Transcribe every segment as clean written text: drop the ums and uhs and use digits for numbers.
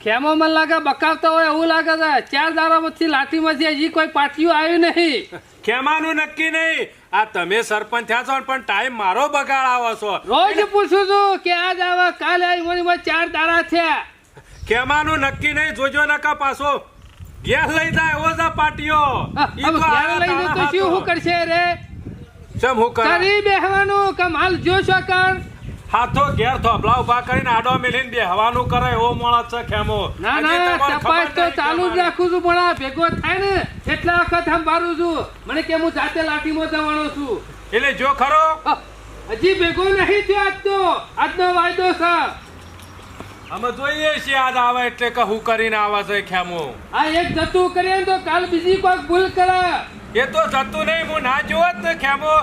ખેમો મને લાગે બકાવતા હોય એવું લાગે છે. 4 દાડામાંથી લાઠીમાંથી હજી કોઈ પાટિયું આવ્યું નહીં. ખેમાનું નક્કી નહીં. આ તમે સરપંચ થયા છો પણ ટાઈમ મારો બગાડ આવો છો. રોજ પૂછું છું કે આજ આવા કાલે આવી 4 દાડા થયા. ખેમાનું નક્કી નહીં. જોજો નકા પાછો ઘેર લઈ જાય એવો જ પાટીઓ. ઈ તો ઘેર આ લઈને તો તાણા શું કરશે રે? ચમ હું કરા? કરી બેહવાનું કે માલ જોશો કર. હાથો ઘેર થોભલા ઉભા કરીને આડો મેલીને બેહવાનું કરે એવો માણસ છે ખેમો. ના હજી ના તમારે તપાસ ખબર તો નહીં ચાલુ જ ખેમાને. રાખું છું પણ આ ભેગો થાય ને એટલા વખત સંભાળું છું. મને કે હું જાતે લાઠીમાં જવાનો છું. એટલે જો ખરો હજી ભેગો નહીં થયો આજનો વાયદો છે. અમે જોઈએ છીએ આજ આવે એટલે કે હું કરીને આવે છે ખેમો. આ એક જતું કરીએ ને તો કાલ બીજી કોઈક ભૂલ કરે. એ તો જતું નહીં. હું ના જોત ને ખેમો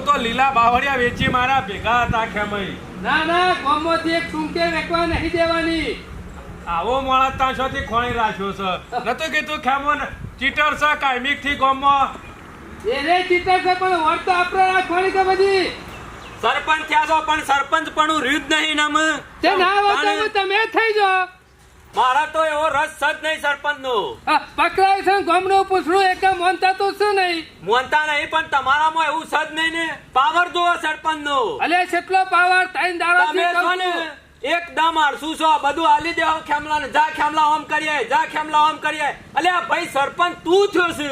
તો લીલા બાવળિયા વેચી મારા ભેગા હતા ખેમઈ. ના ના ગામમાંથી એક ટૂંકે વેકવા નહીં દેવાની. આવો માણસ તાંશોથી ખોણી રાખ્યો છે. નતું કીધું ખેમો ને ચીટર છે કાયમિક થી ગામમાં. એ રે ચીટર છે પણ વળ તો આપણે રાખવાની કે બધી. સરપંચ થયા છો પણ સરપંચ પણ રહ્યું જ નહીં નામ. તે ના હોય તો તમે થઈ જાઓ. મારા તો એવો રસ જ નહીં સરપંચ નો. પકડાય છે ગામનું પૂછડું એક મોનતા તો શું નહીં. મોનતા નહીં પણ તમારામાં એવું સદ નહીં ને. પાવર જોવો સરપંચ નો. અલે કેટલો પાવર 3 તમે છો ને દાડા એકદમ આળસુ છો. બધું આલી દેવા ખેમલા ને. જા ખેમલા ઓમ કરીએ, જા ખેમલા ઓમ કરીએ. અલ્યા ભાઈ સરપંચ તું થયો છે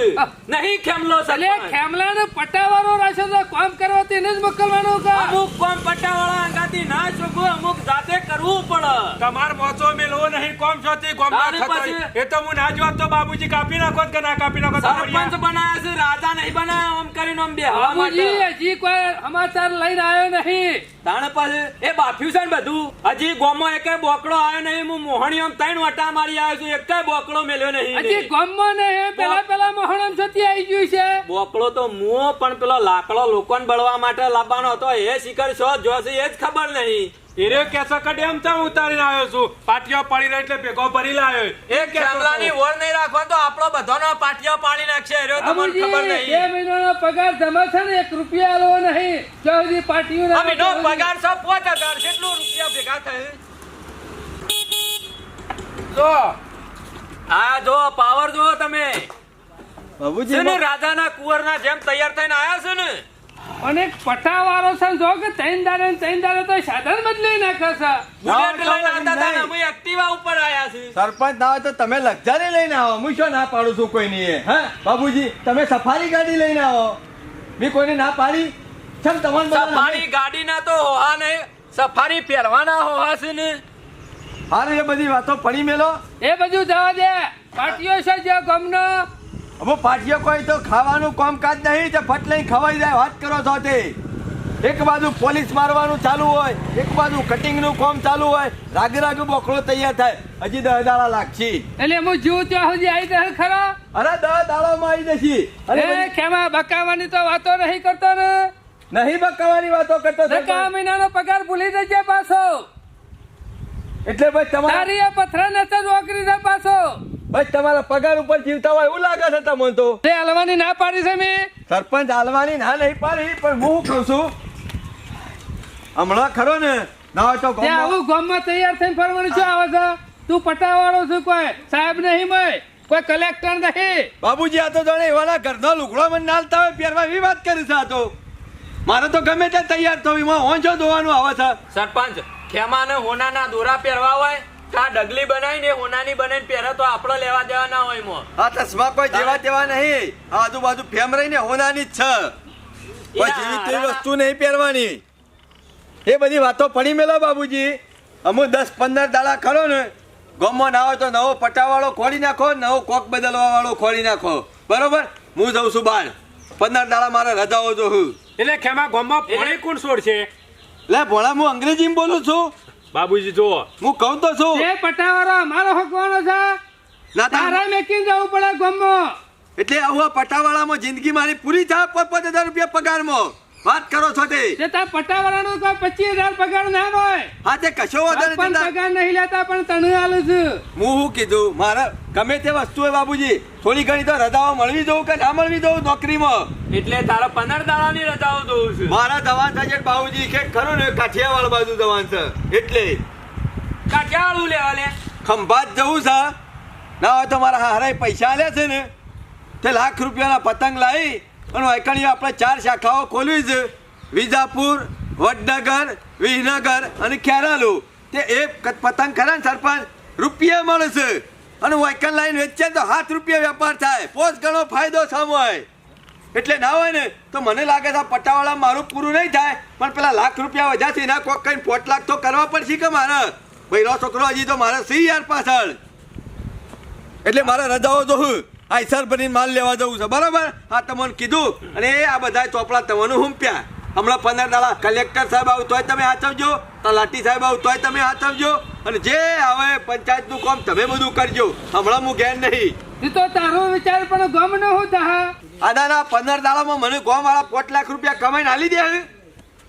નહીં ખેમલો અલે સરપંચ. ખેમલાને પટાવાળો રાખ્યો છે કામ કરવા તેને જ મોકલવાનો કા. અમુક કોમ પટ્ટાવાળા અંગાથી ના ચોગો અમુક જાતે કરવું પડે. તમાર મોચો મેલવો નહીં. કોમ છોથી કોમ ના તારી થતો. પાસે- એ તો હું ના જોત તો બાબુજી કાપી નાખો કે ના કાપી નાખો. સરપંચ બનાયા છે રાજા નહીં બનાયા ઓમ કરીને ઓમ બેહવા બાબુજી માટે. હજી કોઈ સમાચાર લઈને આવ્યો નહીં. તાણે પાસે એ બાફ્યું છે ને બધું. હજી ગોમમાં એકે બોકડો આવ્યો નહીં. હું મોહણી આમ 3 વટા મારી આવ્યો છું. એકે બોકડો મેલ્યો નહીં. હજી ગામમાં નહીં પેલા મોહણમ છતી આવી ગયું છે. બોકડો તો મુઓ પણ પેલો લાકડો લોકોને બળવા માટે લાવવાનો હતો. એ શિખર શો જોશે એ જ ખબર નહીં. એરે કેસો કડે એમ તો ઉતારીને આવ્યો છું. પાટીઓ પડી રહી એટલે ભેગો ભરી લાવ્યો. એ ખેમલાની ઓર નહીં રાખવા તો આપણો બધાનો પાટિયા પાડી નાખશે. એરો તમને બાબુજી ખબર 2 નહીં. મહિનાનો પગાર જમા છે ને 1 રૂપિયા આલવો નહીં. ત્યાં સુધી પાર્ટીયું ના આ મહિનો પગાર છે 5000. કેટલું રૂપિયા ભેગા થાય? જો આ જો પાવર જો તમે. બાબુજી છે ને રાજાના કુંવરના જેમ તૈયાર થઈને આયા છે ને. અને પટાવાળો છે ને જો કે 3 દાડે તો સાધન બદલી નાખે છે. બુલેટ લઈને નહીં. આવતા હતા ને અમે એક્ટિવા ઉપર આયા છે. સરપંચ ના હોય તો તમે લક્ઝરી લઈને આવો. હું શું ના પાડું છું કોઈ નહીં. હા બાબુજી તમે સફારી ગાડી લઈને આવો. મેં કોઈને ના પાડી. ચમ તમારે બધાને સફારી ગાડીના તો હોહા નહીં. સફારી પહેરવાના હોહા છે ને. હારું એ બધી વાતો પડી મેલો. એ બધું જવા દે. પાર્ટીઓ છે જે ગામનો. હવે પાટીઓ કોઈ તો ખાવાનું કામકાજ નહીં. તે ફટ લઈને ખવાઈ જાય. વાત કરો છો તે. એક બાજુ પોલીસ મારવાનું ચાલુ હોય, એક બાજુ કટિંગ નું કામ ચાલુ હોય. રાગે બોકડો તૈયાર થાય. હજી 10 દાડા લાગશે. એટલે હું જીવ ત્યાં સુધી આવી જાય ખરા. અરે 10 દાડામાં આવી જશે. અરે ખેમા બકાવાની તો વાતો નહીં કરતો ને. નહીં બકાવાની વાતો કરતો નકા આ સરપંચ. મહિનાનો પગાર ભૂલી જજે પાછો. એટલે ભાઈ તમારા તારી આ પથરા નતા નોકરી છે પાછો. ભાઈ તમારા પગાર ઉપર જીવતા હોય એવું લાગે છે તમને તો. તે હલવાની ના પાડી છે મેં. સરપંચ હાલવાની ના નહીં પાડી પણ હું શું કહું છું હમણાં ખરો ને ના હોય તો તે ગામમાં- આવું ગામમાં તૈયાર થઈને ફરવાનું શું આવે છે? તું પટાવાળો છું કોઈ સાહેબ નહીં મય કોઈ કલેક્ટર નહીં. બાબુજી આ તો જાણે એવાના ઘરનો લુગડો મને નાલતા હોય પહેરવા એવી વાત કરી છે. આ તો મારે તો ગમે ત્યાં તૈયાર થવું એમાં હોંચો ધોવાનું આવે છે. સરપંચ ખેમાને હોનાના દોરા પહેરવા હોય કા ડગલી બનાવીને હોનાની બનાવીને પહેરે તો આપણો લેવા દેવા ના હોય એમાં. આ ચશ્મા કોઈ જેવા તેવા નહીં. આ આજુબાજુ ફેમ રહીને હોનાની જ છે. કોઈ જેવી તેવી વસ્તુ નહીં પહેરવાની. એ બધી વાતો પડી મેલો બાબુજી. અમુક 10-15 દાડા ખરો ને ગામમાં ના હોય તો નવો પટાવાળો ખોલી નાખો, નવો કોક બદલવા વાળો ખોલી નાખો. બરોબર હું જઉં છું બહાર. 15 દાડા મારે રજાઓ જોઉં. એટલે ખેમા ગામમાં પાણી કોણ છોડશે? લે ભોળા હું અંગ્રેજીમાં બોલું છું. બાબુજી જુઓ હું કહું તો છું. તે પટાવાળો અમારો હકવાનો છે. ના તારા મેકીને જવું પડે ગામમાં. એટલે આવું પટાવાળામાં જિંદગી મારી પૂરી થાય 5,000 રૂપિયા પગારમાં. વાત કરો છો તે. તે તાર પટાવાળાનો કોઈ 25,000 પગાર ના હોય. હા તે કશો વાંધો પણ નથી. પગાર નહીં લેતા પણ તને આલું છું. હું શું કીધું મારે ગમે તે વસ્તુ હોય બાબુજી થોડી ઘણી તો રજાઓ મળવી દઉં કે ના મળવી દઉં નોકરીમાં. એટલે તારા 15 દાડાની રજાઓ દઉં છું. મારા દવાન થાય છે બાબુજી કે ખરો ને કાઠિયાવાડ બાજુ દવાન છે એટલે કાઠિયાવાડું લેવા લે. ખંભાત જવું છે ના હોય તો મારા હારાએ પૈસા આલ્યા છે ને તે લાખ રૂપિયાના પતંગ લાવી અને વાયકણીઓ આપણે 4 શાખાઓ ખોલવી છે વિજાપુર, વડનગર, વિસનગર અને ખેરાલુ. તે એક પતંગ ખરા ને સરપંચ રૂપિયા મળે છે અને વાયકણ લાઈને વેચે તો 7 રૂપિયા વેપાર થાય. 5 ગણો ફાયદો સામો હોય. એટલે ના હોય ને તો મને લાગે છે પટ્ટાવાળા મારું પૂરું નહીં થાય પણ પેલા લાખ રૂપિયા વજાથી ના કોક કઈ 5 લાખ તો કરવા પડશે કે મારે ભાઈનો છોકરો હજી તો મારે સી યાર પાછળ. એટલે મારે રજાઓ જોઉં આઈસર ભરીને માલ લેવા જવું છે બરાબર. હા તમને કીધું અને આ બધા ચોપડા તમને હુંપ્યા. હમણાં 15 દાડા કલેક્ટર સાહેબ આવું તોય તમે હાચવજો, તલાટી સાહેબ આવું તોય તમે હાચવજો અને જે આવે પંચાયતનું કામ તમે બધું કરજો. હમણાં હું ઘેર નહીં. તું તો તારો વિચાર પણ ગમ ન હું થા. આના 15 દાડામાં મને ગોમ વાળા 5 લાખ રૂપિયા કમાઈને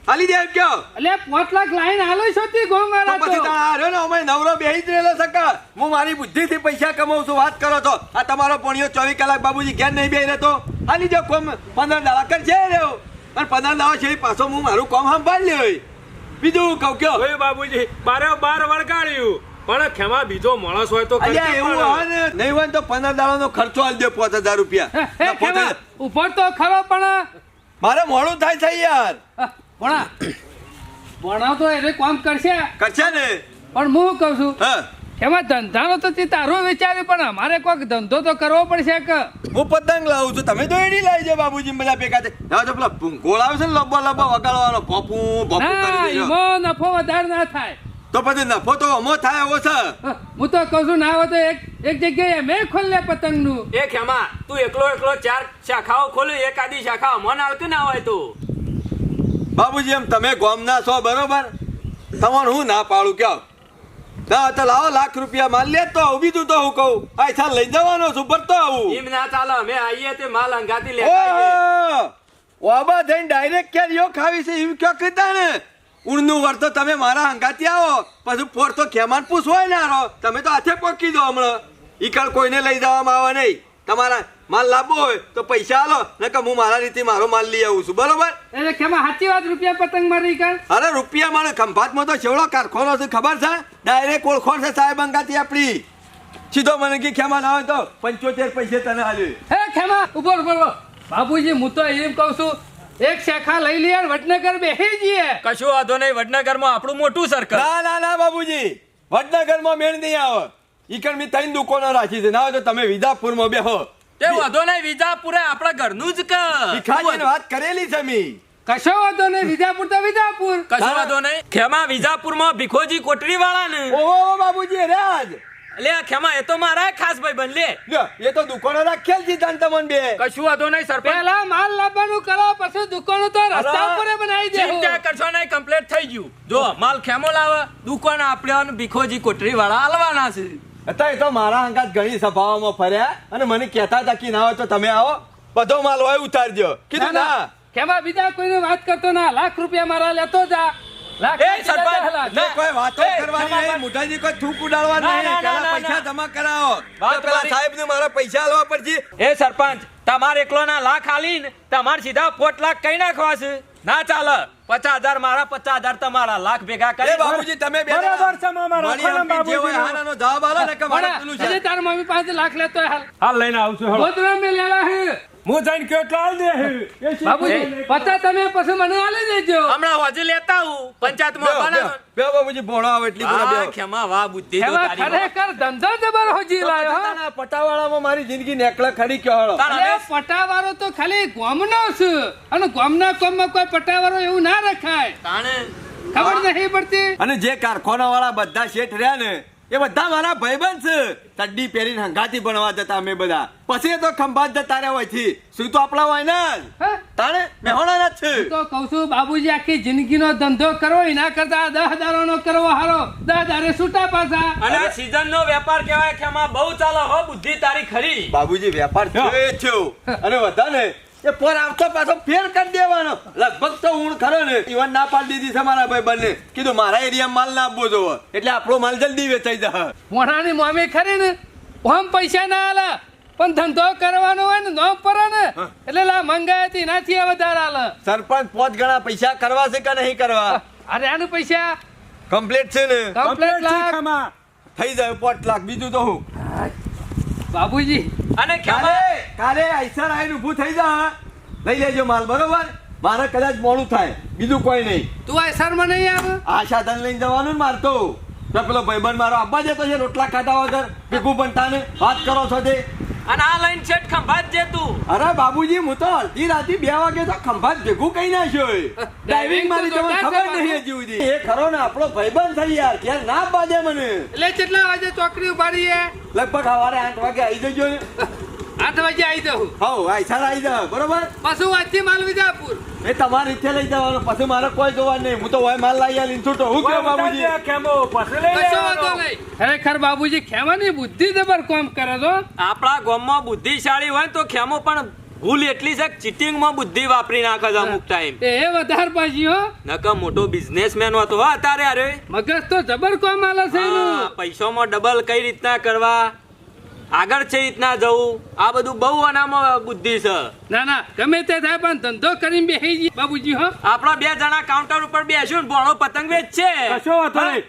હાલી દે કયો એટલે 5 લાખ લાઈન હાલો છો તી ગોમ વાળા પછી તો. તારા હાર્યો ને અમે નવરો બેહી જ રહેલો સકા. હું મારી બુદ્ધિથી પૈસા કમાઉં છું વાત કરો છો. આ તમારો પોણીઓ 24 કલાક બાબુજી ઘેર નહીં બેહી રહેતો. હાલી જાઓ કોમ 15 દાડા કરજે રહ્યો અને 15 દાડા છે પાછો હું મારું કામ સંભાળી લ્યો. બીજું કહું કયો ઓય બાબુજી બારે બાર વળગાડ્યું પણ ખેમા બીજો માણસ હોય તો કરશે અલ્યા એવું પણ. હોય ને નહીં હોય ને તો 15 દાડાનો ખર્ચો આલી દે 5000 રૂપિયા. હે ખેમા ઉપર તો ખરો પણ મારે મોડું થાય છે યાર. ભણા તો એને કામ કરશે કરશે ને પણ હું કહું છું હા ખેમા ધંધાનો તો તે તારું વિચાર્યું પણ અમારે કોઈક ધંધો તો કરવો પડશે કે. હું પતંગ લાવું છું તમે તો એડી લાવી જો બાબુજી બધા ભેગા થઈ. ના તો પેલા ગોળ આવે છે ને લબ્બો વગાડવાનો ભોપું ભોપું ના કરી દેજો. એમાં નફો વધારે ના થાય. તો પછી નફો તો અમો થાય એવો છે. હું તો કહું છું ના હોય તો એક જગ્યાએ મેં ખોલે પતંગનું. એ ખેમા તું એકલો 4 શાખાઓ ખોલી એક આદી શાખા મન હાલતું ના હોય તું. બાબુજી એમ તમે ગોમના છો બરોબર તમારું હું ના પાડું કયો ના તો લાવો લાખ રૂપિયા માલ લે તો આવું બીજું તો હું કહું આ ચાલ લઈ જવાનો છું ભરતો આવું એમ ના ચાલે અમે આવીએ તે માલ અંગાતી લેતા આવીએ. ઓહો વાબા થઈને ડાયરેક્ટ કેરીઓ ખાવી છે એવું કયો કીધા ને ઊણનું વર તો તમે મારા હંગાતી આવો પછી પોર તો ખેમાન પૂછવાય ના રહો તમે તો હાથે પોકી દો હમણાં ઈકળ કોઈને લઈ જવામાં આવે નહીં તમારા માલ લાવવો હોય તો પૈસા આલો ને કે હું મારા રીતે મારો માલ લઈ આવું છું બરોબર. એટલે ખેમા સાચી વાત રૂપિયા પતંગ મારી કાઢ. અરે રૂપિયા મારે ખંભાતમાં તો છેવડો કારખાનો છે ખબર છે ડાયરેક્ટ ઓળખો છે સાહેબ અંગાતી આપણી સીધો મને કે ખેમા ના હોય તો 75 પૈસે તને આલ્યું. હે ખેમા ઉભો બાબુજી હું તો એમ કહું છું એક શાખા લઈ લઈએ વડનગર બેસી જઈએ. કશું વાંધો નહીં વડનગરમાં આપણું મોટું સર્કલ. ના બાબુજી વડનગરમાં મેળ નહીં આવે. ઈકણ મી 3 દુકાનો રાખી છે ના હોય તો તમે વિજાપુરમાં બેહો. તે વાંધો નહીં વિજાપુરે આપણા ઘરનું જ કે ભીખાજીને વાત કરેલી છે મી. કશો વાંધો નહીં વિજાપુર તો વિજાપુર. કશું વાંધો નહીં. ખેમા વિજાપુરમાં ભીખોજી કોટરી વાળા ને ઓહો બાબુજી રાજ લે ખેમા એ તો મારા ખાસ ભાઈ બન લે. લ્યો, એ તો દુકાનો રાખેલ છે તન તમને બે. કશું વાંધો નહીં સરપંચ. પહેલા માલ લાવવાનું કરો પછી દુકાનો તો રસ્તા ઉપર બનાવી દેવું. ચિંતા કરશો નહીં કમ્પ્લીટ થઈ ગયું. જો માલ ખેમો લાવે દુકાન આપણે ભીખોજી કોટરી વાળા આલવાના છે. અત્યારે તો મારા અંગાત ઘણી સભાઓમાં ફર્યા અને મને કહેતા હતા કે ના હોય તો તમે આવો બધો માલ હોય ઉતારજો. કીધું ના ખેમા બીજા કોઈની વાત કરતો ના લાખ રૂપિયા મારા લેતો જા. લાખ એ સરપંચ, ના, કોઈ વાતો કરવાની નહીં મોટાજી કોઈ થૂક ઉડાડવા ના, નહીં ના, પેલા ના, પૈસા ના. જમા કરાવો વાત પેલા તમારી- સાહેબ ને મારા પૈસા આલવા પડશે. એ સરપંચ તમારે એકલોના લાખ આલીને તમારે સીધા 5 લાખ કઈ નાખવા છે. ના ચાલે 50,000 મારા 50,000 તમારા લાખ ભેગા એ કરી બાબુજી તમે બે બરાબર છે મામા, મારી રાખો ને આપી જે હોય બાબુજીનો. હાનાનો જવાબ આલો ને કે મારે ભણા, પેલું હજી છે. તાર મમ્મી પાસે લાખ લેતો હોય હાલ. હાલ લઈને આવશું હેડો. ગોધરા મેં લેલા હે. હું જઈને કેટલા આલ દે હે. એ શી બાબુજી ખબર? પતા તમે પછી મને આલી દેજો. હમણાં હજી લેતા આવું પંચાયતમાં બેહો, બનાવો. બેહો, બેહો બાબુજી ભોળો આવે એટલી પૂરા વાહ, બેહો. ખેમા વાહ બુદ્ધિ તો ખેમા તારી વાહ. ખરેખર ધંધો જબર હોજી લાયો હો. પોતાના પટાવાળામાં મારી જિંદગી નેકળે ખડી કયો હળો. તાણ અરે હવે પટાવાળો તો ખાલી ગામનો છે અને ગામના કામમાં કોઈ પટાવાળો એવું ના રખાય. તાણે ખબર નહીં પડતી. અને જે કારખાના વાળા બધા શેઠ રહ્યા ને એ બધા મારા ભાઈબંધ છે. ચડ્ડી પહેરીને હંગાથી ભણવા જતા અમે બધા પછી એ તો ખંભાત જતા રહ્યા હોય થી શું તો આપણા હોય ને હે? તાણે મેહોણા જ છે. હું તો કહું છું બાબુજી આખી જિંદગીનો ધંધો કરવો એના કરતા 10 દારોનો કરવો હારો. 10 દારે છૂટા પાછા. અને આ સીઝનનો વેપાર કહેવાય ખેમા બહુ ચાલે હો બુદ્ધિ તારી ખરી. બાબુજી વેપાર થયો એ થયો અને વધારે એ પર આવતો પાછો ફેર કરી દેવાનો લગભગ તો હું ખરો ને ઈવન ના પાડી દીધી છે મારા ભાઈ બંને કીધું મારા એરિયામાં માલ ના આપવો જોવો એટલે આપણો માલ જલ્દી વેચાઈ જાય. મોઢાની મોમી ખરી ને ઓમ પૈસા ના આલે પણ ધંધો કરવાનો હોય ને નોમ પર ને એટલે લા મંગાયતી નાથી વધારે આલે. સરપંચ 5 ગણા પૈસા કરવા છે કે નહીં કરવા? અરે આનું પૈસા કમ્પ્લીટ છે ને કમ્પ્લીટ કમ્પ્લીટ છે લાખ. ખેમા. થઈ જાય 5 લાખ બીજું તો હું બાબુજી અને ખેમા કાલે આઈસર આઈને ઊભું થઈ જા લઈ લેજો માલ બરોબર મારે કદાચ મોડું થાય બીજું કોઈ નહીં તું આ શર્મ નહીં આવે આ સાધન લઈને જવાનું ને મારતો તો પેલો ભાઈબંધ મારો આપવા જતો છે રોટલા ખાધા વગર ભેગું પણ તાને વાત કરો છો તે અને આ લઈને છેટ ખંભાત જે તું અરે બાબુજી હું તો અડધી રાતે 2 વાગે તો ખંભાત ભેગું કઈ નાખ્યો ડ્રાઇવિંગ મારી તમને ખબર નહીં હજી સુધી એ ખરો ને આપણો ભાઈબંધ થઈ યાર ક્યાં ના બાજે મને એટલે કેટલા વાગે ચોકડી ઉભારી છે લગભગ સવારે 8 વાગે આવી જજો ને 8 વાગે આવી જાઉં હઉ આઈસર આવી જા બરોબર પાછું વાંચી માલ વિજાપુર એ તમારી રીતે લઈ જવાનો પછી મારે કોઈ જોવાનું નહીં હું તો હોય માલ લઈ આવીને છૂટો હું કેવું બાબુજી ખેમો પછી લઈ કશો વાંધો લેવાનો. નહીં ખરેખર બાબુજી ખેમાની બુદ્ધિ જબર કામ કરે છો આપણા ગામમાં બુદ્ધિશાળી હોય ને તો ખેમો પણ ભૂલ એટલી છે ચીટિંગમાં બુદ્ધિ વાપરી નાખે છે અમુક ટાઈમ એ વધાર પાછી હો નકર મોટો બિઝનેસમેન હતો હો અત્યારે અરે મગજ તો જબર કામ આલે છે એનું પૈસામાં ડબલ કઈ રીતના કરવા આગળ છે રીતના જવું આ બધું બહુ અનામાં બુદ્ધિ છે ના ના ગમે તે થાય પણ ધંધો કરીને બેસી જઈએ બાબુજી હો આપણા 2 જણા કાઉન્ટર ઉપર બેસ્યું ને ભણો પતંગ વેચશે કશો વાંધો નહીં.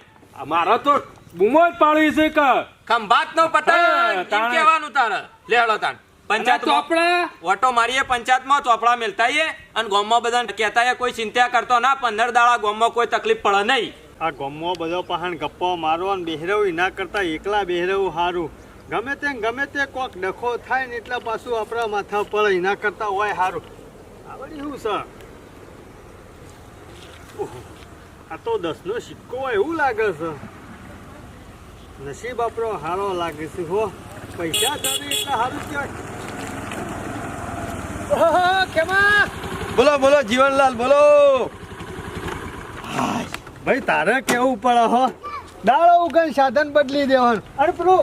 મારો તો બૂમો જ પાડવી છે કે ખંભાત નો પતંગ એમ તાણે. કહેવાનું તારે લેડો તાણ પંચાયત ચોપડા ઓટો મારીએ પંચાયતમાં ચોપડા મેલતાઈએ અને ગામમાં બધા કહેતા કોઈ ચિંતા કરતો ના 15 દાડા ગામમાં કોઈ તકલીફ પડે નહીં આ ગમો બધો પહાણ ગપ્પો મારવા ને બેહરવું ના કરતા એકલા બેહરવું સારું ગમે તે કોક ડખો થાય ને એટલે પાછું આપણા માથા પડે ના કરતા હોય સારું આવડી શું છે ઓહો, આ તો 10 નો સિક્કો હોય એવું લાગે છે નસીબ આપણો સારો લાગે છે હો પૈસા ચાલે એટલે સારું કહેવાય ઓહો ખેમા બોલો બોલો જીવનલાલ બોલો ભાઈ તારે કેવું પડે હો દાડો ઉગન સાધન બદલી દેવાનું અરે પેલું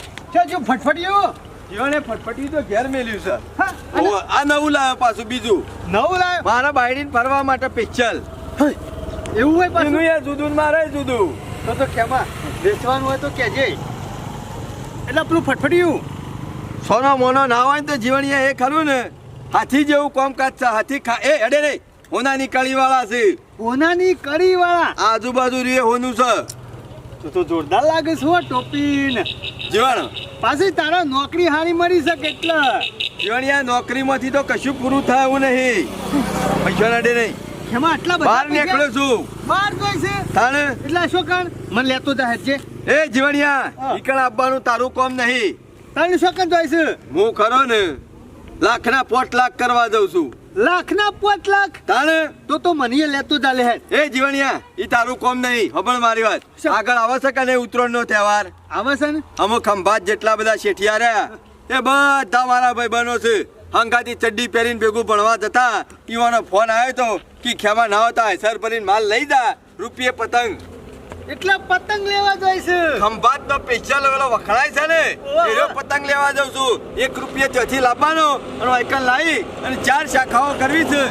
જો ફટફટિયું જીવને ફટફટી તો ઘેર મેલ્યું છે હા ઓહો, આ નવું લાવ્યો પાછું બીજું નવું લાવ્યો મારા બાયડીને ફરવા માટે સ્પેશિયલ એવું હોય પાછું એનું એ જુદું ને મારે જુદું તો કેમાં વેચવાનું હોય તો કેજે એટલે પેલું ફટફટિયું સોનો મોનો ના હોય ને તો જીવણીયા એ ખરું ને હાથી જેવું કામકાજ છે હાથી એ હેડે નહીં હોનાની કળી વાળા છે ઓનાની કડી વાળા આજુબાજુ રે હોનું છે તો જોરદાર લાગે છે હો ટોપી ને જીવણ પાછી તારા નોકરી હારી મળી શકે એટલે જીવણીયા નોકરીમાંથી તો કશું પૂરું થાય એવું નહીં પૈસા નડે નહીં એમાં આટલા બધા બહાર નીકળ્યો છું બહાર કોઈ છે તાણે એટલે શું કણ મને લેતો જા હેજે એ જીવણિયા હા. ઈકણ આપવાનું તારું કામ નહીં તને શું કણ જોઈ છે હું ખરો ને લાખના 5 લાખ કરવા દઉં છું લાખના 5 લાખ તાણે તો મને લેતો જા લે હેજ એ જીવણિયા ઈ તારું કામ નહીં હબળ મારી વાત શું? આગળ આવે છે કે નહીં ઉત્તરાયણનો તહેવાર આવે છે ને અમુક ખંભાત જેટલા બધા શેઠિયા રહ્યા એ બધા મારા ભાઈ બનો છે હંગાથી ચડ્ડી પહેરીને ભેગું ભણવા જતા ઈવાનો ફોન આવ્યો તો કે ખેમા ના હોતા સર ભરીને માલ લઈ જા રૂપિયે પતંગ એટલે પતંગ લેવા જાય છે ખંભાત નો સ્પેશિયલ ઓલો વખણાય છે ને ઓહ. એનો પતંગ લેવા જાઉં છું 1 રૂપિયા ત્યાંથી લાવવાનો અને વાયકલ લાવી અને 4 શાખાઓ કરવી છે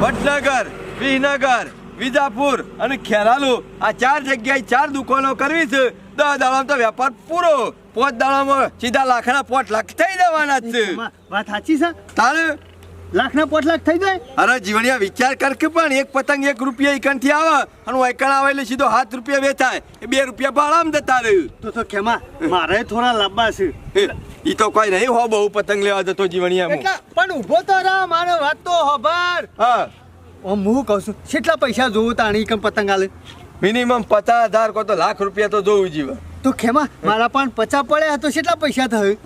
વડનગર વિહનગર વિજાપુર અને ખેરાલુ આ 4 જગ્યાએ 4 દુકાનો કરવી છે 10 દાડામાં તો વેપાર પૂરો 5 દાડામાં સીધા લાખના 5 લાખ થઈ જવાના જ છે એમાં વાત સાચી છે તારે લાખના 5 લાખ થઈ જાય અરે જીવણિયા વિચાર કર કે પણ એક પતંગ 1 રૂપિયા ઈકણથી આવે અને વાયકલ આવે એટલે સીધો 7 રૂપિયા વેચાય એ 2 રૂપિયા ભાડામાં જતા રહ્યું તો કેમાં મારે થોડા લાંબા છે ઈ તો કોઈ નહીં હો બહુ પતંગ લેવા જતો જીવણિયા હું. એટલે પણ ઊભો તો રહા મારે વાત તો ખબર હા હું કહું છું કેટલા પૈસા જોવું તાણી કમ પતંગ આલે મિનિમમ 50,000 કો તો લાખ રૂપિયા તો જોવું જીવ તો ખેમા મારા પણ 50 પડ્યા તો કેટલા પૈસા થયું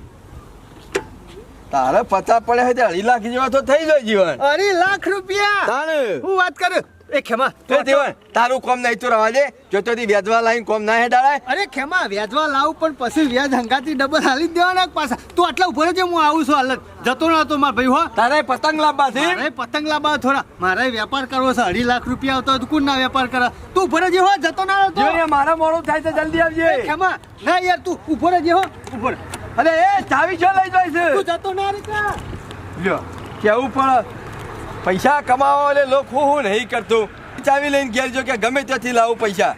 તારે 50 પડે છે 2.5 લાખ જેવા તો થઈ જાય જીવન અરે લાખ રૂપિયા તાણે હું વાત કરું એ ખેમા એ જીવન તારું કોમ નહીં તો રવા દે જોતો થી વ્યાજવા લાઈન કોમ ના હેડાળાય અરે ખેમા વ્યાજવા લાવું પણ પછી વ્યાજ હંગાતી ડબલ હાલી જ દેવાના પાછા તું આટલા ઉભો રહેજે હું આવું છું હાલત જતો ના તો માર ભાઈ હો તારે પતંગ લાવવા છે મારે પતંગ લાવવા થોડા મારે વેપાર કરવો છે 2.5 લાખ રૂપિયા આવતો તો કોણ ના વેપાર કરે તું ઉભો રહેજે હો જતો ના રહેતો જીવન મારા મોડું થાય તો જલ્દી આવજે ખેમા ના યાર તું ઉભો રહેજે હો ઉભો રહે. અરે એ ચાવી છો લઈ જાય તું છે જતો ના રહેતા લ્યો કેવું પણ પૈસા કમાવા એટલે લોકો હું નહીં કરતો ચાવી લઈને ઘેર જો કે ગમે ત્યાંથી લાવું પૈસા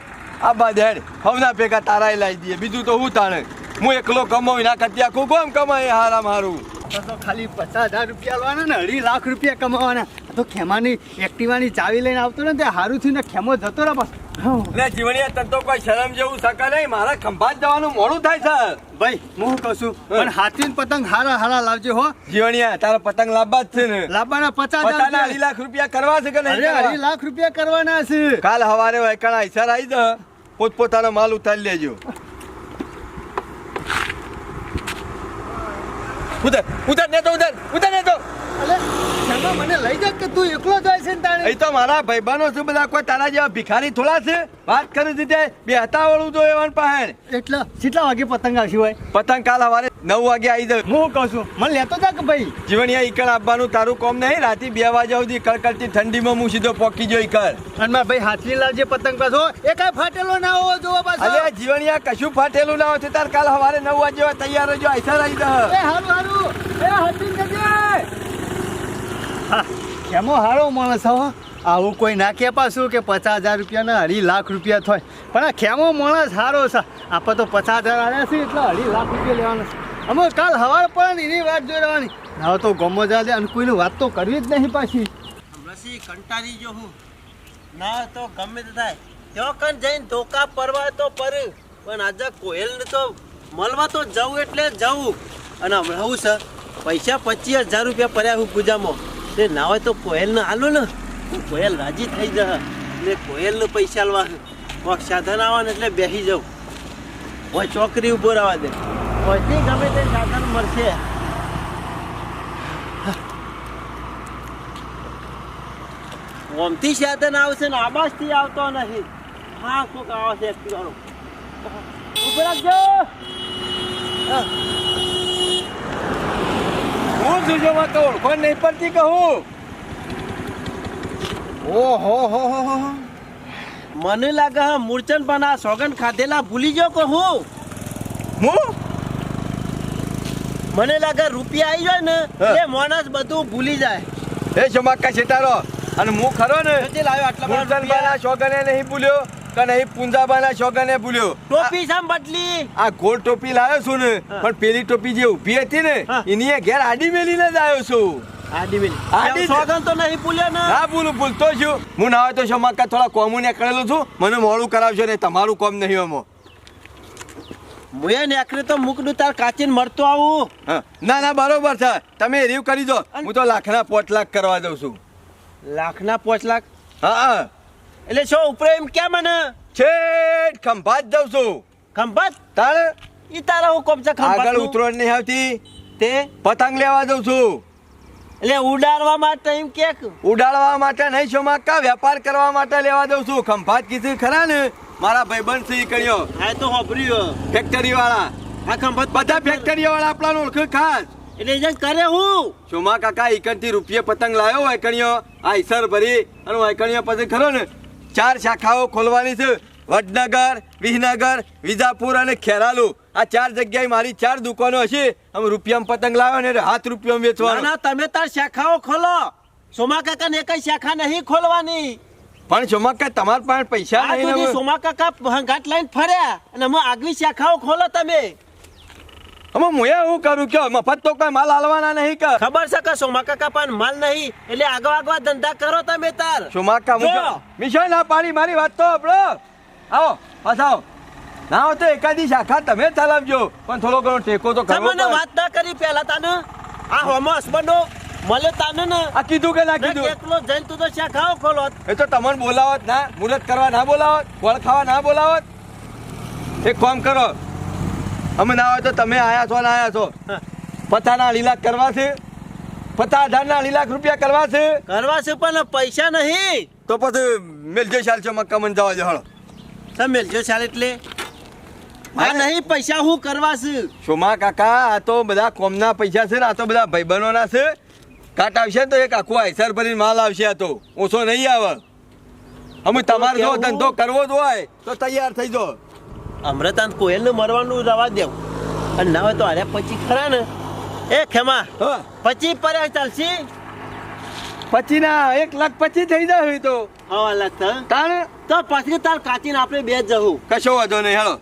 આ બાદ હેડ હવના ભેગા તારાય લાવી દઈએ બીજું તો હું તાણે હું એકલો કમાવું ના કરતી આખું કોમ કમાય હારા મારું તો ખાલી 50,000 રૂપિયા લેવાના ને 2.5 લાખ રૂપિયા કમાવાના આ તો ખેમાની એક્ટિવાની ચાવી લઈને આવતો ને તે હારું થયું ને ખેમો જતો રહે બસ લે જીવણિયા તને તો કોઈ શરમ જેવું શકે નહીં. મારા ખંભાત જવાનું મોડું થાય છે. ભાઈ હું કહું છું પણ હાથીન પતંગ હારા હારા લાવજો હો. જીવણિયા તારા પતંગ લાવવા જ છે ને. લાવવાના 50,000 પતાના 2 લાખ રૂપિયા કરવા છે કે નહીં અરે કરવા? 2 લાખ રૂપિયા કરવાના છે. કાલ હવારે વૈકણા હિસાર આવી જ પોતપોતાનો માલ ઉતારી લેજો. ઉધર ને તો ઉધર ને તો. અલે શેમાં મને લઈ જા કે તું એકલો જાય છે ને તાણે? અહીં તો મારા ભાઈબંધો છે બધા, કોઈ તારા જેવા ભિખારી થોડા છે. વાત કરી દીધી બે હતાવાળું તો એવન પાસે. એટલે કેટલા વાગે પતંગ આવશે હોય? પતંગ કાલ હવારે 9 વાગે આવી જાય. હું કહું છું મને લેતો જા કે ભાઈ. જીવણિયા ઈકણ આપવાનું તારું કોમ નહીં. રાતે 2 વાગ્યા સુધી કડકડતી ઠંડીમાં હું સીધો પોકી જો ઈકણ. અને મારા ભાઈ હાથની લાવજે પતંગ પાછો. એ કાંઈ ફાટેલો ના હોવો જોવો પાછો. અલે જીવણિયા કશું ફાટેલું ના હોય તાર કાલ હવારે 9 વાગ્યા તૈયાર રહેજો. આઈસર આવી એ જા. હારું એ હાથી જજે. હા કેમો હારો માણસ હો. આવું કોઈ ના કે પાછું કે 50,000 રૂપિયાના 2.5 લાખ રૂપિયા થાય. પણ આ ખેમો માણસ હારો છે. આપણે તો 50,000 આવ્યા છે એટલે 2.5 લાખ રૂપિયા લેવાના છે. અમે કાલ હવાર પણ એની વાત જોઈ રહેવાની. ના તો ગમો જા દે અને કોઈની વાત તો કરવી જ નહીં પાછી. હમણાંથી કંટાળી ગયો હું. ના તો ગમે તે થાય ત્યાં કન જઈને ધોકા પરવા તો પર, પણ આજે કોયલને તો મળવા તો જવું એટલે જવું. અને હમણાં હું છે પૈસા 25,000 રૂપિયા પડ્યા હું પૂજામાં. તે ના હોય તો કોયલને હાલો ને, કોયલ રાજી થઈ જશે. ને કોયલને પૈસા આલવા કોક સાધન આવવાને એટલે બેસી જાઉં. હોય ચોકરી ઉભો રહેવા દે. હોયથી ગમે તે સાધન મળશે. ઓમથી સાધન આવશે ને આબાસથી આવતો નથી. હા કોક આવશે એક્ટિવાનો. ઉભો રાખજો. હું શું જોવા તો ઓળખો નહીં પડતી કહું. ઓહો હો. મને લાગે હા મૂર્છન પણ આ સોગન ખાધેલા ભૂલી ગયો કે હું. મને લાગે રૂપિયા આવી જાય ને એ માણસ બધું ભૂલી જાય. એ શમાકા છેટારો અને હું ખરો ને કેટલી લાવ્યો આટલા બધા મુરસનબાના શોગને નહીં ભૂલ્યો કે નહીં પુંજાબાના શોગને ભૂલ્યો. ટોપી સામ બદલી. આ ગોળ ટોપી લાવ્યો છું ને, પણ પેલી ટોપી જે ઊભી હતી ને હા. એની એ ઘેર આડી મેલીને જ આવ્યો છું. આડી મિલી આડી સોગન તો નહીં ભૂલ્યો ને. ના ભૂલતો છું હું. ના હોય તો શમાકા થોડા કોમું નીકળેલું છું. મને મોડું કરાવશો ને, તમારું કોમ નહીં આમાં. મુએ નેકરે તો મુકડું તાર કાચીને મરતો આવું. હા. ના બરોબર છે. તમે રીવ કરી દો. હું તો લાખના 5 લાખ કરવા દઉં છું. લાખના 5 લાખ હા એટલે શું ઉપરે એમ કેમ મને છેટ ખંભાત દઉં છું. ખંભાત તારે ઈ તારા હું કોમ છે આગળ ખંભાત ઉતરોડ નહીં આવતી. તે પતંગ લેવા દઉં છું. એટલે ઉડાડવા માટે એમ કે ઉડાડવા માટે નહીં શોમાકા, વેપાર કરવા માટે લેવા દઉં છું. ખંભાત કીધું ખરા ને, મારા ભાઈબંધ છે ઈ કણ્યો હા તો હોભર્યું ફેક્ટરી વાળા. આ ખંભાત બધા ફેક્ટરી વાળા આપણા ઓળખે ખાસ. એટલે જે કરે હું સોમા કાકા એકણથી રૂપિયા પતંગ લાવ્યો હોય કણ્યો આ ઈસર ભરી અને વાયકણિયો પછી ખરો ને 4 શાખાઓ ખોલવાની છે. વડનગર, વિસનગર, વિજાપુર અને ખેરાલુ. આ 4 જગ્યાએ મારી 4 દુકાનો હશે. આમ રૂપિયામાં પતંગ લાવ્યો ને હાથ રૂપિયામાં વેચવાનો. ના તમે તાર શાખાઓ ખોલો. સોમા કાકા ને કઈ શાખા નહીં ખોલવાની. પણ સોમા કાકા તમારા પાસે પૈસા આ નહીં સુધી ને. સોમા કાકા હંગાટ લઈને ફર્યા અને અમે આગવી શાખાઓ ખોલો તમે. અમે હું એવું કરું કે મફત તો કોઈ માલ હાલવાના નહીં કે. ખબર છે કે સોમા કાકા પણ માલ નહીં એટલે આગવા ધંધા કરો તમે તાર. સોમા કાકા જો. મિશન ના પાડી મારી વાત તો આપણો. આવો પાછા ના હોય તો એકાદી શાખા તમે ચલાવજો, પણ થોડો ઘણો ટેકો તો કરવો તમને પડે. વાત ના કરી પહેલા તાને આ હોમો હસબન્ડો મળે તાને ને આ કીધું કે ના કીધું? એકલો જઈને તું તો શાખાઓ ખોલો. એ તો તમને બોલાવત ના, મુહૂર્ત કરવા ના બોલાવત, ગોળ ખાવા ના બોલાવત. એક કામ કરો, અમે ના હોય તો તમે આયા છો ને આયા છો. પતાના 2 લાખ કરવા છે, 50,000 2 લાખ રૂપિયા કરવા છે. કરવા છે પણ પૈસા નહીં. તો પછી મેલજો ચાલ છો મક્કા મને જવા દો. હળો તમે જો ચાલ એટલે આ નહીં પૈસા હું કરવા છે. સોમા કાકા આ તો બધા કોમના પૈસા છે ને, આ તો બધા ભાઈબંધોના છે. કાટ આવશે ને તો એક આખું આઈસર ભરીને માલ આવશે. આ તો ઓછો નહીં આવે. અમે તમારે જો ધંધો કરવો જ હોય તો તૈયાર થઈ જાઓ. અમૃતાન કોયલને મરવાનું રવા દેવું અને ના હોય તો અરે પછી ખરા ને એ ખેમા હા પછી પર ચાલશે. પછી ના 1 લાખ 25 થઈ જાય તો હવા લાગતા તાણે તો પછી તાર કાચીને આપણે બે જવું. કશો વાંધો નહીં. હેલો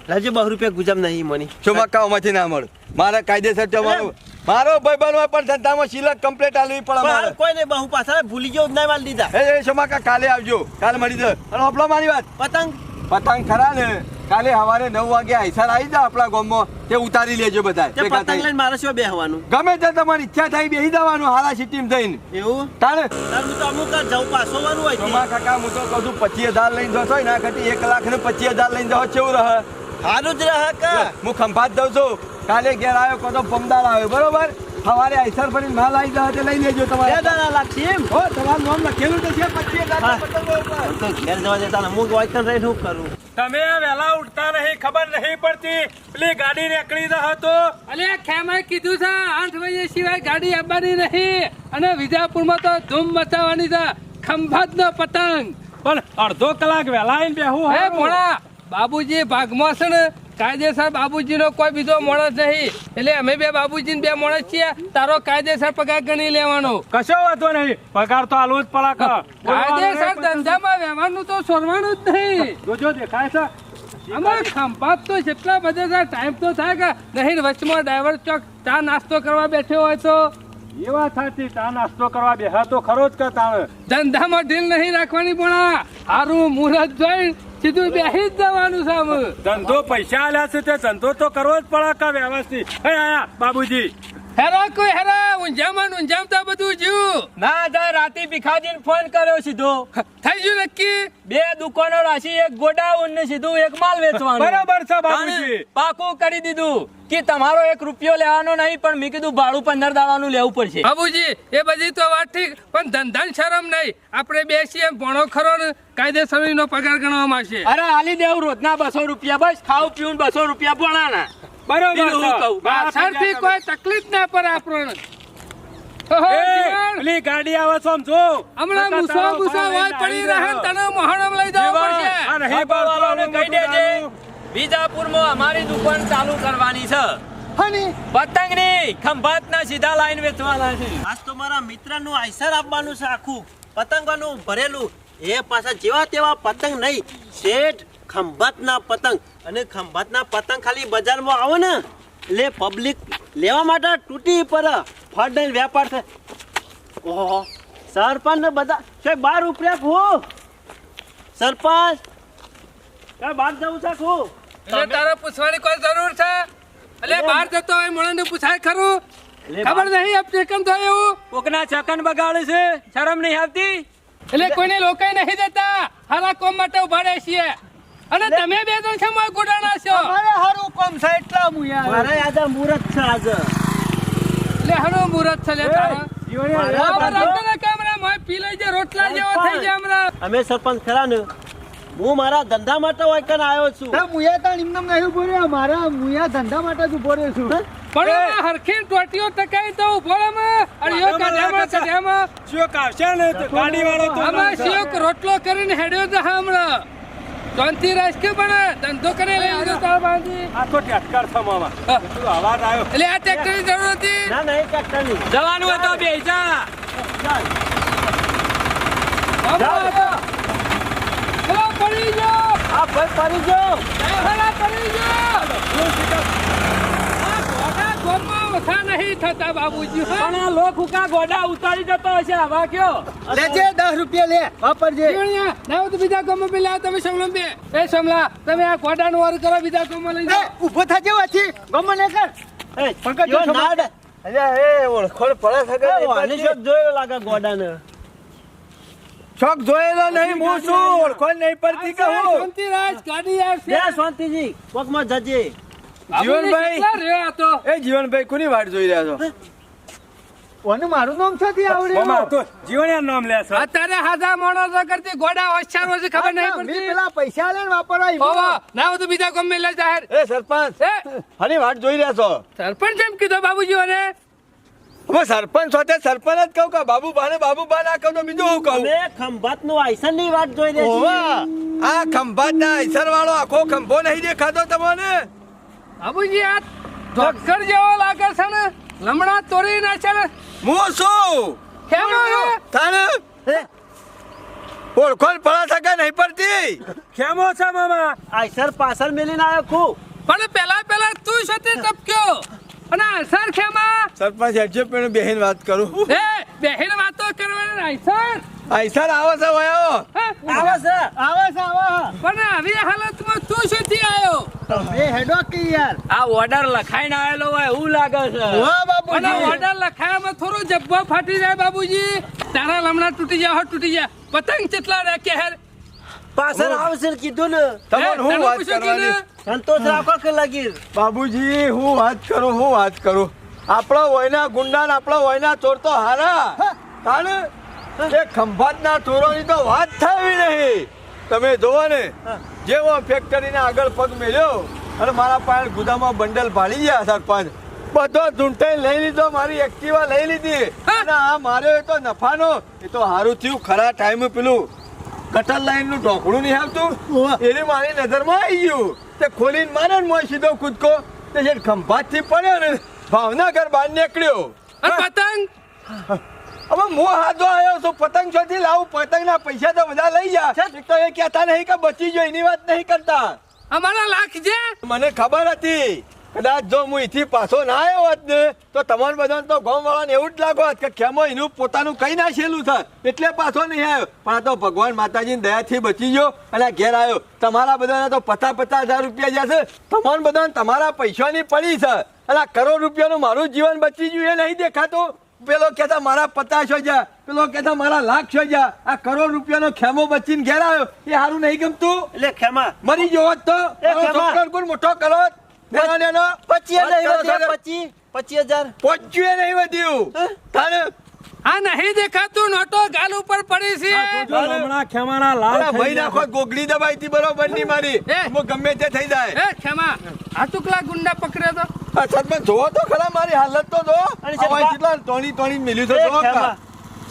લાજે 2 રૂપિયા ગુજામ નહીં મની. સોમા કાકામાંથી ના મળે. મારે કાયદેસર તમારું મારો ભાઈબંધ હોય પણ ધંધામાં સિલક કમ્પ્લીટ આલવી પડે પણ મારે હાલ કોઈ નહીં બહુ પાછા ભૂલી ગયો જ નહીં વાલ દીધા એ શોમા કા કાલે આવજો કાલે મળી દે અને આપલો મારી વાત પતંગ પતંગ ખરા ને કાલે સવારે 9 વાગે આઈસર આવી જા આપણા ગામમાં તે ઉતારી લેજો બધા તે ભેગા પતંગ થઈ. લઈને મારે શું બેહવાનું ગમે તે તમારી ઈચ્છા થાય બેસી જવાનું હારા સિટીમ થઈને એવું તાણે તારું તો અમુક જ જવું પાછોવાનું હોય શોમા કાકા હું તો કહું છું 25000 લઈને જશો એના કરતી 1 લાખ ને 25000 લઈને જાઓ કેવું રહે સારું જ રહે કે હું ખંભાત દઉં છું કાલે ઘેર આવ્યો કો તો પમદાર આવ્યો બરોબર સવારે આઈસર ફરીને માલ આવી જાય તે લઈ લેજો બે તમારે દાડા લાગશે એમ હો તમારું નામ લખેલું તો છે 25000 હા. પતંગો ઉપર તો ઘેર જવા દેતા અમુક વાયકન રહીને શું કરું તમે વહેલા ઉઠતા નહીં ખબર નહીં પડતી પેલી ગાડી નીકળી રહો તો અલે ખેમાએ કીધું છે 8 વાગે સિવાય ગાડી આવવાની નહીં અને વિજાપુરમાં તો ધૂમ મચાવવાની છે ખંભાતનો પતંગ પણ અડધો કલાક વહેલા આવીને બેહું હે હારું. ભોળા બાબુજી ભાગમાં છે ને કાયદેસર બાબુજીનો કોઈ બીજો માણસ નહીં એટલે અમે બે બાબુજીને બે માણસ છીએ તારો કાયદેસર પગાર ગણી લેવાનો કશો વાંધો નહીં પગાર તો આલવું જ પડે કે. કાયદેસર ધંધામાં વ્યવહારનું તો છોડવાનું જ નહીં જોજો દેખાય છે અમારે ખંભાત તો જેટલા બધા છે ટાઈમ તો થાય કે નહીં વચમાં ડ્રાઈવર ચોક ચા નાસ્તો કરવા બેઠો હોય તો એ વાત સાચી ચા નાસ્તો કરવા બેહા તો ખરો જ કે તાણે ધંધામાં ઢીલ નહીં રાખવાની પણ હારું મુહૂર્ત જોઈ સીધું બેસી જ જવાનું છે અમે. ધંધો પૈસા આલ્યા છે તે ધંધો તો કરવો જ પડે કે વ્યવસ્થિત હે આયા બાબુજી હેરા કોઈ હેરા ઊંઝામાં ને ઊંઝામાં તો બધું જ્યું ના જાય રાતે ભીખાજીને ફોન કર્યો સીધો થઈ ગયું નક્કી 2 દુકાનો રાખી એક ગોડાઉન ને સીધું એક માલ વેચવાનો બરાબર છે બાબુજી તાણે પાકું કરી દીધું કે તમારો 1 રૂપિયો લેવાનો નહીં પણ મેં કીધું ભાડું 15 દાડાનું લેવું પડશે બાબુજી એ બધી તો વાત ઠીક પણ ધંધાની શરમ નહીં આપણે બેસીએ ભણો ખરો ને કાયદેસરનો પગાર ગણવામાં આવશે અરે આલી દેવું રોજના 200 રૂપિયા બસ ખાવ પીવું 200 રૂપિયા ભણાના બરાબર બીજું હું કહું? છે પાછળથી કોઈ તકલીફ ના પડે આપણને ઓહો, એ, જીવન. પેલી ગાડી આવે છે આમ જો હમણાં મુસો મુસો વાય પડી રહે ને તને મોહણમ લઈ જવું પડશે આ નહીં વાળાને કહી દેજે બાળવાનું. વિજાપુરમાં અમારી દુકાન ચાલુ કરવાની છે પતંગની ખંભાતના સીધા લાઈન વેચવાના છે આજ તો મારા મિત્રનું આઈસર આપવાનું છે આખું પતંગોનું ભરેલું એ પાછા જેવા તેવા પતંગ નહીં શેઠ ખંભાતના પતંગ અને ખંભાતના પતંગ ખાલી બજારમાં આવો ને એટલે પબ્લિક લેવા માટે તૂટી પર ફળ વેપાર થાય ઓહો સરપંચ ને બધા છે 12 રૂપિયા ખો સરપંચ કઈ બહાર જવું છે ખો એટલે તારે પૂછવાની કોઈ જરૂર છે એટલે બહાર જતો હોય મોણને પૂછાય ખરું ખબર નહીં આપણે કેમ થાય એવું કોકના ચકન બગાડે છે શરમ નહીં આવતી એટલે કોઈને લોકાઈ નહીં દેતા હારા કોમ માટે ઉભા રહે છીએ અને તમે બે જણ છે મોય ગુડાણા છો મારે આજે મુહૂર્ત છે આજે એટલે હનો મુરત છે લે તારા બરાબર રાખો ને કેમરા મોય પી લઈ જે રોટલા જેવો થઈ જાય હમણાં અમે સરપંચ ખરા ને હું મારા ધંધા માટે વાયકન આવ્યો છું પણ આ હરખી ટોટીઓ ટકાઈ તો ઉભો રે માં અને યો કાઢ્યામાં કાઢ્યામાં શોક આવશે ને તો ગાડી વાળો તો આમાં શિયોક રોટલો કરીને હેડ્યો છે હમણાં શાંતિ રાજકીય પણ ધંધો કરી લઈ લીધો તાર બાંધી આ તો ટેટકાર છે મામા પેલો અવાજ આવ્યો એટલે આ ટ્રેક્ટરની જરૂર હતી ના ના એક ટ્રેક્ટર નહીં જવાનું હોય તો બેસા ચલો પડી ગયો આ ભાઈ પડી ગયો હલા પડી ગયો આ ગોડા ગોમાં ઓછા નહીં થતા બાબુજી હો. પણ આ લોક હુકા ગોડા ઉતારી જતો હશે આવા કયો જીવણિયા, ના હોય તો બીજા ગામમાં પેલા તમે સમલમ બે એ સમલા તમે આ ગોડાનું વાર કરો બીજા ગામમાં લઈ જાઓ એ પંકજ નાડ અલ્યા એ ઓળખોળ પડે સગા આને શું જોયો લાગે ગોડાને શોક જોયેલો નહીં હું શું ઓળખોળ નહીં પડતી કહું શાંતિરાજ ગાડી આવશે બે શાંતિજી કોકમાં જજે જીવનભાઈ. કેટલા રહ્યો આ તો એ જીવનભાઈ કોની વાટ જોઈ રહ્યા છો મામા તો જીવણિયા નામ લે છે અત્યારે હાજા માણસો કરતી ગોડા હોશિયાર હોય છે ખબર નહીં પડતી હોવા, ના હોય તો બીજા ગામમાં લઈ જાહેર એ સરપંચ એ હની વાટ જોઈ રહ્યા છો સરપંચ એમ કીધો બાબુજીઓને હું સરપંચ સાથે સરપંચ જ કહું કે બાબુબા ના કહું તો બીજું હું કહું અમે ખંભાતનું આઈસર ની વાત જોઈ રહી ઓવા, આ ખંભાતના ઈસર વાળો આખો ખંભો નહીં દેખાતો તમને બાબુજી આ ધોકર જેવો લાગે છે ને લમણા તોડી નાખે ને હું શું કેમ હે? તાને ઓળખોળ પડે સગા નહીં પડતી કેમો છે મામા આઈસર પાછળ મેલીને આવ્યો ખૂબ પણ પેલા તું શું તે ટપક્યો અને આસર ખેમા સરપંચ હેડજો પણ બેહીન વાત કરું એ બેહીને વાતો કરવાની આસર આઈસર આવો છે વયો આવે છે પણ આવી હાલતમાં તું શોધી આવ્યો એ હેડો કે યાર આ ઓર્ડર લખાઈને આવેલો હોય એવું લાગે છે વાહ અને બાપુજી ઓર્ડર લખાયામાં થોડો જબ્બો ફાટી જાય બાબુજી તારા લમણા તૂટી જાય પતંગ કેટલા રાખે હેર પાછળ આવશે ને કીધું ને તમને હું તને વાત પૂછ્યું કરવાની કીધું? સંતોષ રાખો કે લાગી બાબુજી હું વાત કરું આપણા વયના ગુંડા ને આપણા વયના ચોર તો હારા તાણે એ ખંભાતના ચોરોની તો વાત થવી નહીં તમે જોવો ને જેવો ફેક્ટરીના આગળ પગ મેલ્યો અને મારા પાસે ગુદામાં બંડલ ભાળી ગયા સરપંચ બધો ઝૂંટાઈ લઈ લીધો મારી એક્ટિવા લઈ લીધી અને આ માર્યો એ તો નફાનો એ તો સારું થયું ખરા ટાઈમે પેલું ગટર લાઈન નું ઢોકળું નહીં આવતું એને મારી નજરમાં આવી ગયું તે ખોલીને મારે ને મોય સીધો કૂદકો તે જે ખંભાત થી પડ્યો ને ભાવનગર બહાર નીકળ્યો અને પતંગ હવે હું હાથો આવ્યો છું પતંગ ચોથી લાવું પતંગના પૈસા તો બધા લઈ જા એક તો એ કહેતા નહીં કે બચી ગયો એની વાત નહીં કરતા અમારા લાખ છે મને ખબર હતી કદાચ જો હું અહીંથી પાછો ના આવ્યો હોત ને તો તમારે બધાને તો ગામ વાળાને એવું જ લાગો કે ખેમો એનું પોતાનું કઈ નાખેલું છે એટલે પાછો નહીં આવ્યો પણ આ તો ભગવાન માતાજીની દયાથી બચી ગયો અને આ ઘેર આવ્યો તમારા બધાને તો 50,000 રૂપિયા જશે તમારે બધાને તમારા પૈસાની પડી છે અને આ કરોડ રૂપિયાનું મારું જીવન બચી ગયું એ નહીં દેખાતું પેલો કહેતા મારા 50,000 પેલો કહેતા મારા લાખ જોયા આ કરોડ રૂપિયાનો ખેમો બચીને ઘેર આવ્યો એ સારું નહીં ગમતું એટલે ખેમા મરી ગયો હોત તો ખેમા. છોકરો કોણ મોટો કરો નેનો 25,000 પહોંચ્યું નહીં વધ્યું તારે આ નહીં દેખાતું નોટો ગાલ ઉપર પડી છે હમણાં ખેમાના લાલ અરે ભાઈ નાખો ગોગડી દબાઈ હતી બરોબર ની મારી એ. હું ગમે તે થઈ જાય એ ખેમા આ ટુકડા ગુંડા પકડ્યો તો આ સરપંચ જોવો તો ખરા મારી હાલત તો જો અને છે આવા બા- કેટલા ટોણી મિલ્યું છે એ જોવો ખેમા કા.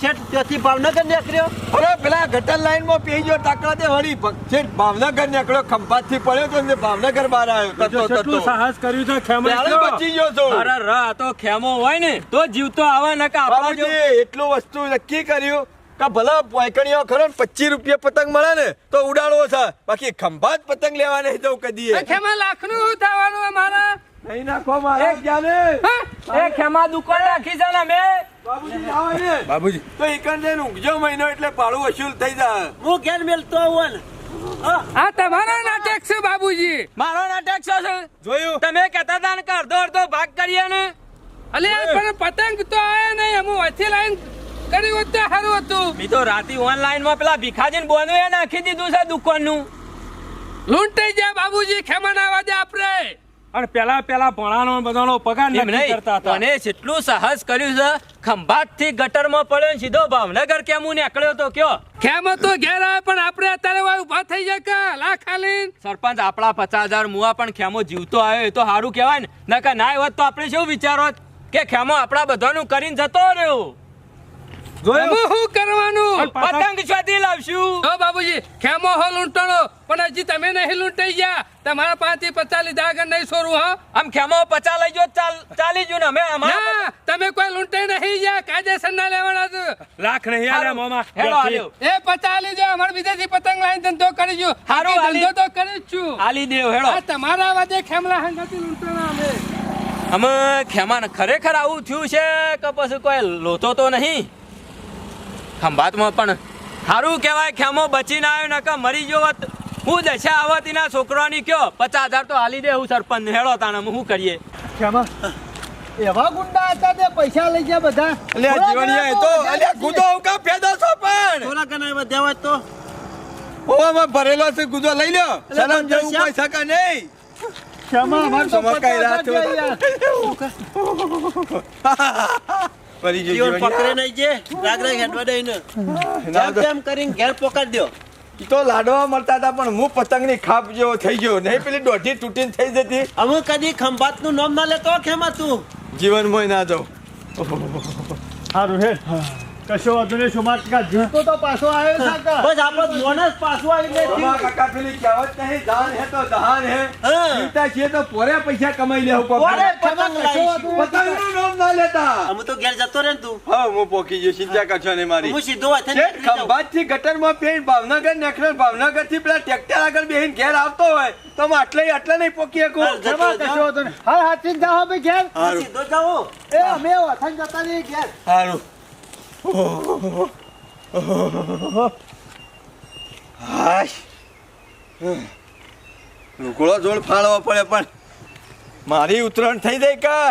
શેઠ ત્યાંથી ભાવનગર નીકળ્યો અરે પેલા ગટર લાઈન માં પી ગયો તાકડા તે વળી છે ભાવનગર નીકળ્યો ખંભાત થી પડ્યો તો ને ભાવનગર બહાર આવ્યો તતો કેટલું સાહસ કર્યું છે ખેમા પહેલા બચી ગયો છું અરે રા તો ખેમો હોય ને તો જીવતો આવે ને કે આપણા જો બાબુજી એટલું વસ્તુ નક્કી કર્યું કે ભલા પોઈકણીઓ ખરો ને 25 રૂપિયા પતંગ મળે ને તો ઉડાડવો છે બાકી ખંભાત પતંગ લેવા નહીં જવું કદી એ ખેમા લાખનું શું થવાનું અમારા નહીં નાખો મારા જ્ઞાને હા? એ ખેમા દુકાન રાખી છે ને મેં બાબુજી જાઓ ને બાબુજી તો એકંદ જઈને ઊંઘજો મહિનો એટલે ભાડું વસૂલ થઈ જાય હું ઘેર મેલતો આવું ને આ તમારો નાટક છે બાબુજી મારો નાટક શું છે જોયું તમે કહેતા હતા ને કે અડધો ભાગ કરીએ ને અલે આ પણ પતંગ તો આયા નહીં અમે વચ્ચે લાઈન કર્યું હોત તો સારું હતું મેં તો રાતે ઓનલાઈન માં પેલા ભીખાજીને બોનું એ નાખી દીધું છે દુકાનનું લૂંટાઈ જાય બાબુજી ખેમાના વાજે આપણે અને પેલા ભણાનો બધાનો પગાર એમ નક્કી નહીં કરતા હતા મને જેટલું સાહસ કર્યું છે ખંભાત થી ગટરમાં પડ્યો ને સીધો ભાવનગર કેમ હું નીકળ્યો તો કયો ખેમો તો ઘેર આવે પણ આપણે અત્યારે વાય ઉભા થઈ જાય કા લાખ આલીન સરપંચ આપણા 50,000 મુવા પણ ખેમો જીવતો આવ્યો એ તો સારું કહેવાય ને નકર ના હોત તો આપણે શું વિચારો કે ખેમો આપણા બધાનું કરીને જતો રહ્યો અમે શું કરવાનું પતંગ શોધી લાવશું જો બાબુજી ખેમો હો લૂંટણો પણ હજી તમે નહીં લૂંટાઈ ગયા તમારા 5 થી 50 લીધા આગળ નહીં છોડવું હા આમ ખેમો 50 લઈ જો ચાલી જો ને અમે અમારા ના તમે કોઈ લૂંટાઈ નહીં ગયા કાયદેસર ના લેવાના છે લાખ નહીં આલે મામા હેડો આલ્યો એ 50 લીધો અમારે બીજાથી પતંગ લાઈન ધંધો કરીશું હારું, બાકી આલી. ધંધો તો કરી જ છું આલી દેવ હેડો આ તમારા વાજે ખેમલા હંગાતી લૂંટણા અમે અમે ખેમાને ખરેખર આવું થયું છે કે પછી કોઈ લોતો તો નહીં ખંભાતમાં પણ સારું કહેવાય ખેમો બચીને આવ્યો નકર મરી ગયો હોત હું દશા આવત એના છોકરાની કયો 50,000 તો હાલી દે હું સરપંચ હેડો તાણે શું કરીએ એવા ગુંડા હતા તે પૈસા લઈ ગયા બધા અલ્યા જીવણિયા એ તો અલ્યા ગુદો કા ફેદો છો પણ થોડા ઘણા એવા દેવા તો ઓવામાં ભરેલો છે ગુદો લઈ લ્યો શરમ જેવું કોઈ સકા નહીં ખેમા અમાર તો સમા કઈ રાત 50,000 પરી ગઈ જીવન પકડે જીવણિયા નહીં જે રાગ હેડવા દઈને ના તો- તેમ કરીને ઘેર પોકાડી દો ઈ તો લાડવા મળતા હતા પણ હું પતંગની ખાપ જેવો થઈ ગયો નહીં પેલી દોઢી તૂટીને થઈ જતી અમે કદી ખંભાતનું નામ ના લેતો ખેમા તું જીવનમાં ના જાઉં સારું હે કશો વાંધો નહીં સુમાર કાકા જીવતો તો પાછો આવ્યો છે કાકા બસ આપણો બોનસ પાછું આવીને તમારા કાકા પેલી કહેવત નહીં, દાન હે તો દહાન હે. હા. જીવતા છીએ તો પોરે પૈસા કમાઈ લેવું પોરે પડે. પતંગ લાવીશું. પતંગનું નામ ના લેતા. અમે તો ઘેર જતો રહે ને તું હા, હું પોકી ગયો, ચિંતા કરશો નહીં મારી. હું સીધો હાથે શેઠ નીકળી જાઉં. ખંભાતથી ગટરમાં પેઈન ભાવનગર નેકળે, ભાવનગરથી પેલા ટ્રેક્ટર આગળ બેહીને ઘેર આવતો હોય તો હું આટલે નહીં પોકી શકું. હા, જતો કશો વાંધો નહીં હા હાથી જાઓ ભાઈ ઘેર હું હારું. સીધો જાઉં. એ અમે વાથાન જતા રહીએ ઘેર હારું. હાશ. લુગડો જોડ ફાળવો પડે પણ મારી ઉતરણ થઈ જાય કા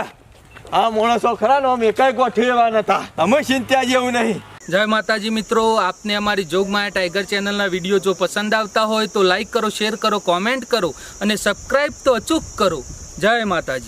આ માણસો ખરા ને અમે એકાય ગોઠવી એવા નતા. અમે ચિંતા જેવું નહીં. જય માતાજી મિત્રો, આપને અમારી જોગમાયા ટાઈગર ચેનલના વિડીયો જો પસંદ આવતા હોય તો લાઈક કરો, શેર કરો, કોમેન્ટ કરો અને સબસ્ક્રાઈબ તો અચૂક કરો. જય માતાજી.